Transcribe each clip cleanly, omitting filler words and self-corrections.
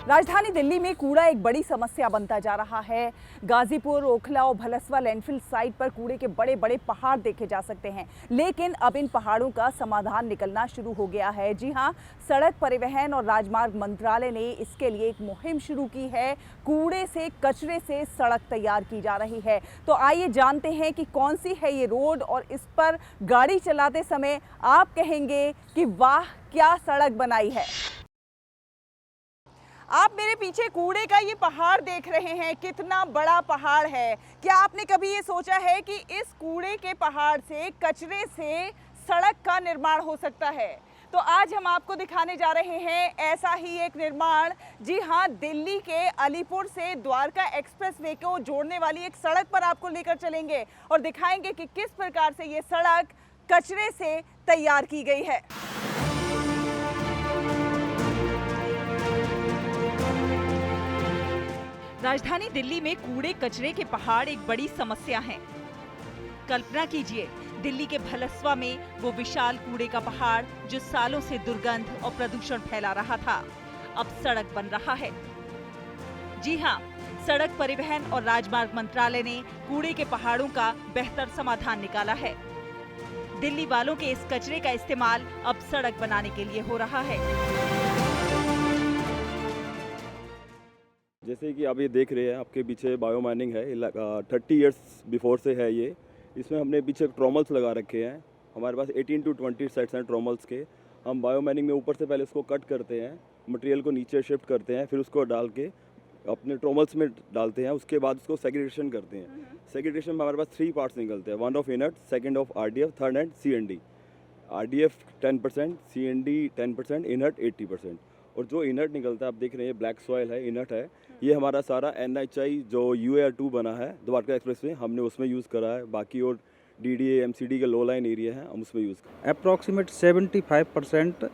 राजधानी दिल्ली में कूड़ा एक बड़ी समस्या बनता जा रहा है। गाजीपुर, ओखला और भलसवा लैंडफिल साइट पर कूड़े के बड़े बड़े पहाड़ देखे जा सकते हैं, लेकिन अब इन पहाड़ों का समाधान निकलना शुरू हो गया है। जी हां, सड़क परिवहन और राजमार्ग मंत्रालय ने इसके लिए एक मुहिम शुरू की है। कूड़े से, कचरे से सड़क तैयार की जा रही है। तो आइए जानते हैं कि कौन सी है ये रोड और इस पर गाड़ी चलाते समय आप कहेंगे कि वाह, क्या सड़क बनाई है। आप मेरे पीछे कूड़े का ये पहाड़ देख रहे हैं, कितना बड़ा पहाड़ है। क्या आपने कभी ये सोचा है कि इस कूड़े के पहाड़ से, कचरे से सड़क का निर्माण हो सकता है? तो आज हम आपको दिखाने जा रहे हैं ऐसा ही एक निर्माण। जी हाँ, दिल्ली के अलीपुर से द्वारका एक्सप्रेसवे को जोड़ने वाली एक सड़क पर आपको लेकर चलेंगे और दिखाएंगे कि किस प्रकार से ये सड़क कचरे से तैयार की गई है। राजधानी दिल्ली में कूड़े कचरे के पहाड़ एक बड़ी समस्या हैं। कल्पना कीजिए, दिल्ली के भलसवा में वो विशाल कूड़े का पहाड़ जो सालों से दुर्गंध और प्रदूषण फैला रहा था, अब सड़क बन रहा है। जी हाँ, सड़क परिवहन और राजमार्ग मंत्रालय ने कूड़े के पहाड़ों का बेहतर समाधान निकाला है। दिल्ली वालों के इस कचरे का इस्तेमाल अब सड़क बनाने के लिए हो रहा है। जैसे कि आप ये देख रहे हैं, आपके पीछे बायो माइनिंग है। 30 इयर्स बिफोर से है ये। इसमें हमने पीछे ट्रोमल्स लगा रखे हैं। हमारे पास 18 to 20 सेट्स हैं ट्रोमल्स के। हम बायो माइनिंग में ऊपर से पहले उसको कट करते हैं, मटेरियल को नीचे शिफ्ट करते हैं, फिर उसको डाल के अपने ट्रोमल्स में डालते हैं। उसके बाद उसको सेग्रीगेशन करते हैं। सेग्रीगेशन में हमारे पास 3 पार्ट्स निकलते हैं, 1 of inert, 2 of RDF, 3rd and CND। RDF 10%, CND 10%, inert 80%। और जो इनर्ट निकलता है, आप देख रहे हैं ब्लैक सॉइल है, इनर्ट है। ये हमारा सारा NHI जो UAR2 बना है द्वारका एक्सप्रेस में, हमने उसमें यूज़ करा है। बाकी और DDA MCD के लो लाइन एरिया है, हम उसमें यूज़ करें। अप्रॉक्सीमेट 75%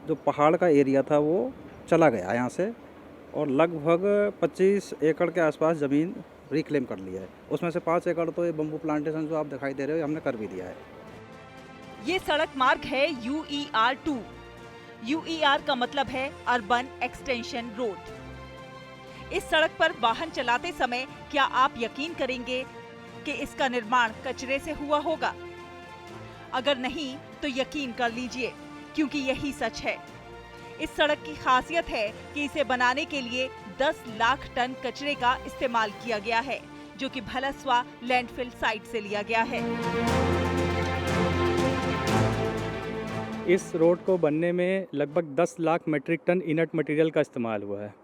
जो पहाड़ का एरिया था वो चला गया यहाँ से, और लगभग 25 एकड़ के आसपास ज़मीन रिक्लेम कर लिया है। उसमें से 5 एकड़ तो ये बम्बू प्लांटेशन जो आप दिखाई दे रहे हो, हमने कर भी दिया है। ये सड़क मार्ग है UER2। UER का मतलब है अर्बन एक्सटेंशन रोड। इस सड़क पर वाहन चलाते समय क्या आप यकीन करेंगे कि इसका निर्माण कचरे से हुआ होगा? अगर नहीं तो यकीन कर लीजिए, क्योंकि यही सच है। इस सड़क की खासियत है कि इसे बनाने के लिए 10 लाख टन कचरे का इस्तेमाल किया गया है, जो कि भलसवा लैंडफिल साइट से लिया गया है। इस रोड को बनने में लगभग 10 lakh metric ton inert material का इस्तेमाल हुआ है।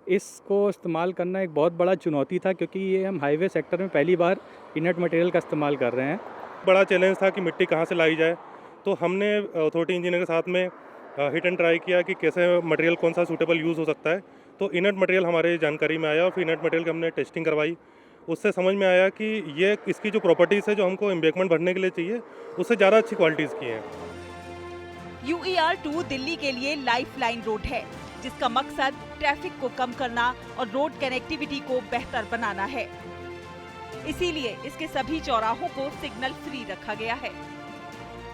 इसको इस्तेमाल करना एक बहुत बड़ा चुनौती था, क्योंकि ये हम हाईवे सेक्टर में पहली बार इनर्ट मटेरियल का इस्तेमाल कर रहे हैं। बड़ा चैलेंज था कि मिट्टी कहाँ से लाई जाए। तो हमने अथॉरिटी इंजीनियर के साथ में हिट एंड ट्राई किया कि कैसे मटेरियल कौन सा सूटेबल यूज़ हो सकता है। तो इनर्ट मटेरियल हमारे जानकारी में आया और फिर इनर्ट मटेरियल की हमने टेस्टिंग करवाई। उससे समझ में आया कि ये इसकी जो प्रॉपर्टीज़ है जो हमको एम्बैंकमेंट भरने के लिए चाहिए, उससे ज़्यादा अच्छी क्वालिटीज़ की हैं। UER2 दिल्ली के लिए लाइफलाइन रोड है, जिसका मकसद ट्रैफिक को कम करना और रोड कनेक्टिविटी को बेहतर बनाना है। इसीलिए इसके सभी चौराहों को सिग्नल फ्री रखा गया है।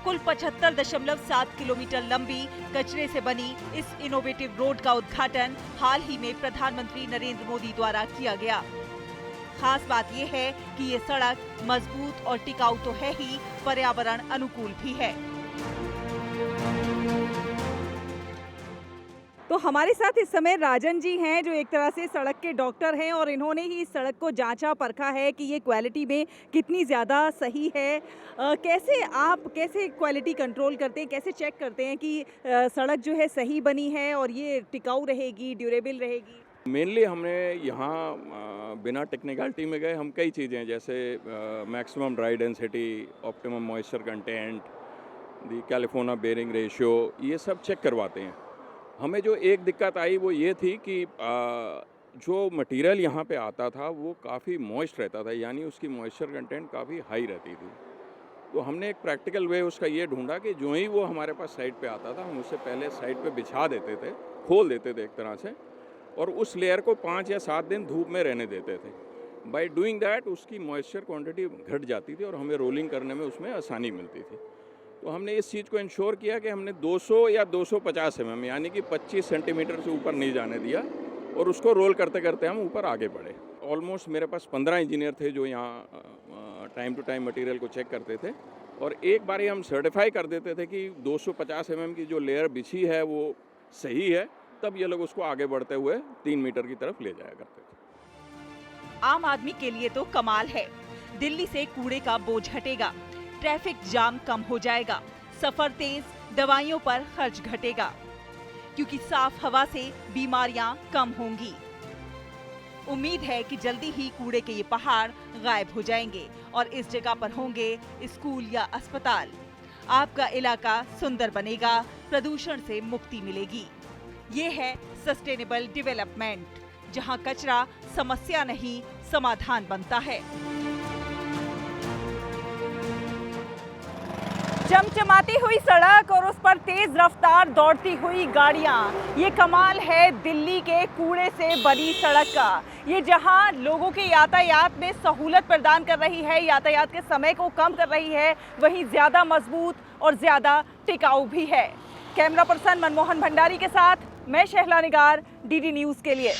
कुल 75.7 किलोमीटर लंबी कचरे से बनी इस इनोवेटिव रोड का उद्घाटन हाल ही में प्रधानमंत्री नरेंद्र मोदी द्वारा किया गया। खास बात यह है कि ये सड़क मजबूत और टिकाऊ तो है ही, पर्यावरण अनुकूल भी है। तो हमारे साथ इस समय राजन जी हैं, जो एक तरह से सड़क के डॉक्टर हैं, और इन्होंने ही इस सड़क को जांचा परखा है कि ये क्वालिटी में कितनी ज़्यादा सही है। कैसे क्वालिटी कंट्रोल करते हैं, कैसे चेक करते हैं कि सड़क जो है सही बनी है और ये टिकाऊ रहेगी, ड्यूरेबल रहेगी? मेनली हमने यहाँ बिना टेक्निकलिटी में गए, हम कई चीज़ें जैसे maximum dry density, optimum moisture content, the California bearing ratio, ये सब चेक करवाते हैं। हमें जो एक दिक्कत आई वो ये थी कि जो मटेरियल यहाँ पे आता था वो काफ़ी मॉइस्ट रहता था, यानी उसकी मॉइस्चर कंटेंट काफ़ी हाई रहती थी। तो हमने एक प्रैक्टिकल वे उसका ये ढूंढा कि जो ही वो हमारे पास साइट पे आता था, हम उससे पहले साइट पे बिछा देते थे, खोल देते थे एक तरह से, और उस लेयर को 5 या 7 दिन धूप में रहने देते थे। बाय डूइंग दैट उसकी मॉइस्चर क्वांटिटी घट जाती थी और हमें रोलिंग करने में उसमें आसानी मिलती थी। तो हमने इस चीज़ को इंश्योर किया कि हमने 200 या 250 mm यानी कि 25 सेंटीमीटर से ऊपर नहीं जाने दिया, और उसको रोल करते करते हम ऊपर आगे बढ़े। ऑलमोस्ट मेरे पास 15 इंजीनियर थे जो यहाँ टाइम टू टाइम मटेरियल को चेक करते थे, और एक बार ही हम सर्टिफाई कर देते थे कि 250 mm की जो लेयर बिछी है वो सही है, तब ये लोग उसको आगे बढ़ते हुए 3 मीटर की तरफ ले जाया करते थे। आम आदमी के लिए तो कमाल है। दिल्ली से कूड़े का बोझ हटेगा, ट्रैफिक जाम कम हो जाएगा, सफर तेज, दवाइयों पर खर्च घटेगा, क्योंकि साफ हवा से बीमारियां कम होंगी। उम्मीद है कि जल्दी ही कूड़े के ये पहाड़ गायब हो जाएंगे और इस जगह पर होंगे स्कूल या अस्पताल। आपका इलाका सुंदर बनेगा, प्रदूषण से मुक्ति मिलेगी। ये है सस्टेनेबल डेवलपमेंट, जहां कचरा समस्या नहीं समाधान बनता है। चमचमाती हुई सड़क और उस पर तेज रफ्तार दौड़ती हुई गाड़ियां, ये कमाल है दिल्ली के कूड़े से बनी सड़क का। ये जहां लोगों के यातायात में सहूलत प्रदान कर रही है, यातायात के समय को कम कर रही है, वहीं ज्यादा मजबूत और ज्यादा टिकाऊ भी है। कैमरा पर्सन मनमोहन भंडारी के साथ मैं शहला निगार, डीडी न्यूज़ के लिए।